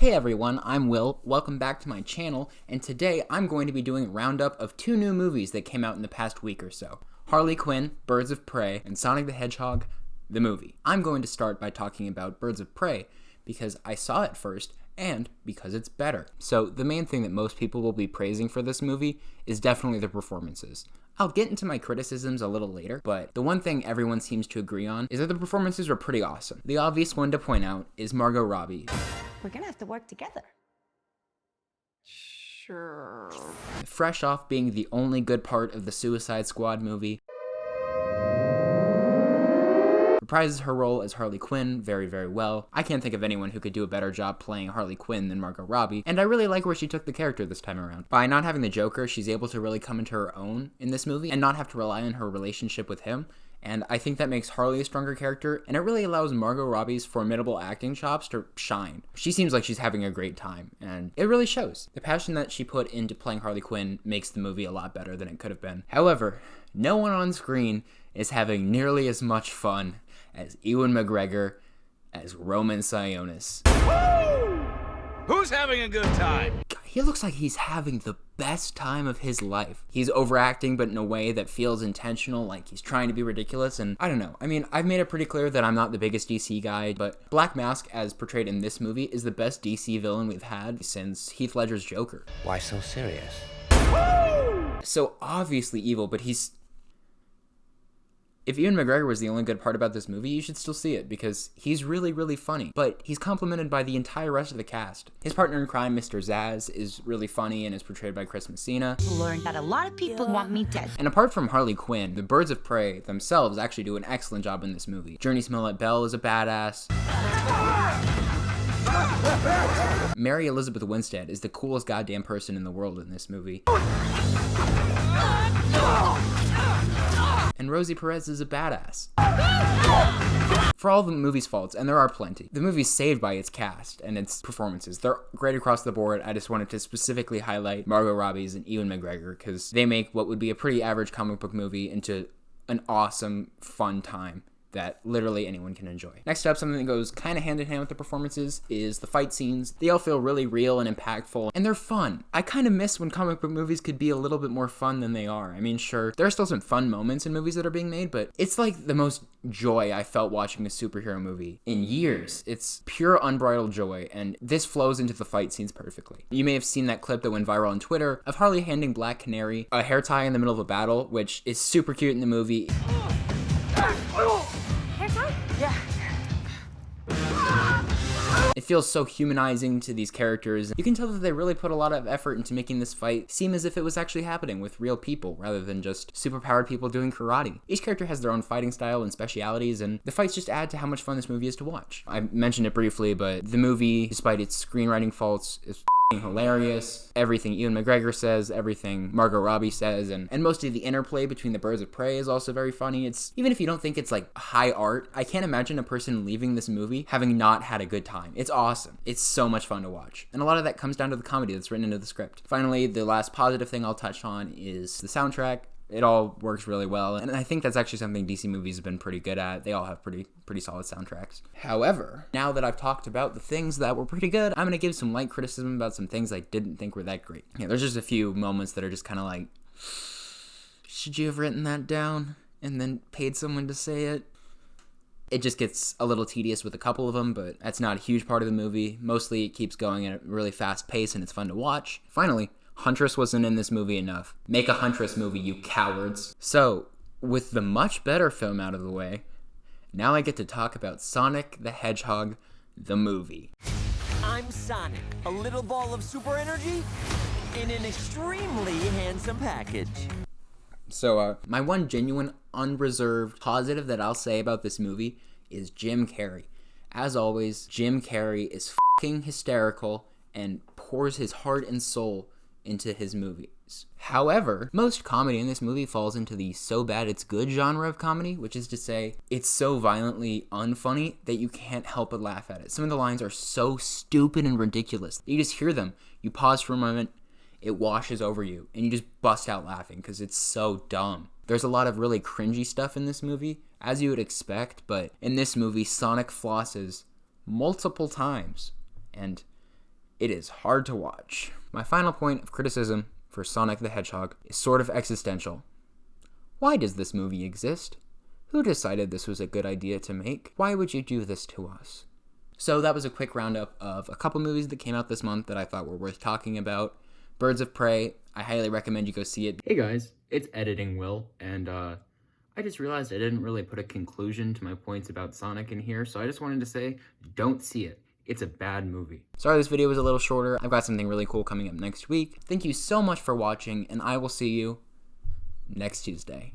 Hey everyone, I'm Will, welcome back to my channel, and today I'm going to be doing a roundup of 2 new movies that came out in the past week or so. Harley Quinn, Birds of Prey, and Sonic the Hedgehog, the movie. I'm going to start by talking about Birds of Prey, because I saw it first, and because it's better. So the main thing that most people will be praising for this movie is definitely the performances. I'll get into my criticisms a little later, but the one thing everyone seems to agree on is that the performances were pretty awesome. The obvious one to point out is Margot Robbie. We're gonna have to work together. Sure. Fresh off being the only good part of the Suicide Squad movie, reprises her role as Harley Quinn very, very well. I can't think of anyone who could do a better job playing Harley Quinn than Margot Robbie, and I really like where she took the character this time around. By not having the Joker, she's able to really come into her own in this movie and not have to rely on her relationship with him. And I think that makes Harley a stronger character, and it really allows Margot Robbie's formidable acting chops to shine. She seems like she's having a great time, and it really shows. The passion that she put into playing Harley Quinn makes the movie a lot better than it could have been. However, no one on screen is having nearly as much fun as Ewan McGregor as Roman Sionis. Woo! Who's having a good time? He looks like he's having the best time of his life. He's overacting, but in a way that feels intentional, like he's trying to be ridiculous, and I don't know. I mean, I've made it pretty clear that I'm not the biggest DC guy, but Black Mask, as portrayed in this movie, is the best DC villain we've had since Heath Ledger's Joker. Why so serious? Woo! So obviously evil, but if Ewan McGregor was the only good part about this movie, you should still see it, because he's really, really funny. But he's complimented by the entire rest of the cast. His partner in crime, Mr. Zsasz, is really funny and is portrayed by Chris Messina. Learned that a lot of people want me dead. And apart from Harley Quinn, the Birds of Prey themselves actually do an excellent job in this movie. Journey Smollett-Bell is a badass. Mary Elizabeth Winstead is the coolest goddamn person in the world in this movie. And Rosie Perez is a badass. For all the movie's faults, and there are plenty, the movie's saved by its cast and its performances. They're great across the board. I just wanted to specifically highlight Margot Robbie's and Ewan McGregor, because they make what would be a pretty average comic book movie into an awesome, fun time that literally anyone can enjoy. Next up, something that goes kind of hand in hand with the performances is the fight scenes. They all feel really real and impactful, and they're fun. I kind of miss when comic book movies could be a little bit more fun than they are. I mean, sure, there are still some fun moments in movies that are being made, but it's like the most joy I felt watching a superhero movie in years. It's pure unbridled joy, and this flows into the fight scenes perfectly. You may have seen that clip that went viral on Twitter of Harley handing Black Canary a hair tie in the middle of a battle, which is super cute in the movie. Yeah. It feels so humanizing to these characters. You can tell that they really put a lot of effort into making this fight seem as if it was actually happening with real people rather than just superpowered people doing karate. Each character has their own fighting style and specialities, and the fights just add to how much fun this movie is to watch. I mentioned it briefly, but the movie, despite its screenwriting faults, is hilarious. Everything Ewan McGregor says, everything Margot Robbie says, and most of the interplay between the Birds of Prey is also very funny. It's, even if you don't think it's like high art, I can't imagine a person leaving this movie having not had a good time. It's awesome. It's so much fun to watch. And a lot of that comes down to the comedy that's written into the script. Finally, the last positive thing I'll touch on is the soundtrack. It all works really well, and I think that's actually something DC movies have been pretty good at. They all have pretty solid soundtracks. However, now that I've talked about the things that were pretty good, I'm going to give some light criticism about some things I didn't think were that great. Yeah, there's just a few moments that are just kind of like, should you have written that down and then paid someone to say it? It just gets a little tedious with a couple of them, but that's not a huge part of the movie. Mostly it keeps going at a really fast pace and it's fun to watch. Finally, Huntress wasn't in this movie enough. Make a Huntress movie, you cowards. So, with the much better film out of the way, now I get to talk about Sonic the Hedgehog, the movie. I'm Sonic, a little ball of super energy in an extremely handsome package. So, my one genuine, unreserved positive that I'll say about this movie is Jim Carrey. As always, Jim Carrey is fucking hysterical and pours his heart and soul into his movies. However, most comedy in this movie falls into the so bad it's good genre of comedy, which is to say, it's so violently unfunny that you can't help but laugh at it. Some of the lines are so stupid and ridiculous that you just hear them, you pause for a moment, it washes over you, and you just bust out laughing because it's so dumb. There's a lot of really cringy stuff in this movie, as you would expect, but in this movie, Sonic flosses multiple times, and it is hard to watch. My final point of criticism for Sonic the Hedgehog is sort of existential. Why does this movie exist? Who decided this was a good idea to make? Why would you do this to us? So that was a quick roundup of a couple movies that came out this month that I thought were worth talking about. Birds of Prey, I highly recommend you go see it. Hey guys, it's Editing Will, and I just realized I didn't really put a conclusion to my points about Sonic in here, so I just wanted to say, don't see it. It's a bad movie. Sorry this video was a little shorter. I've got something really cool coming up next week. Thank you so much for watching, and I will see you next Tuesday.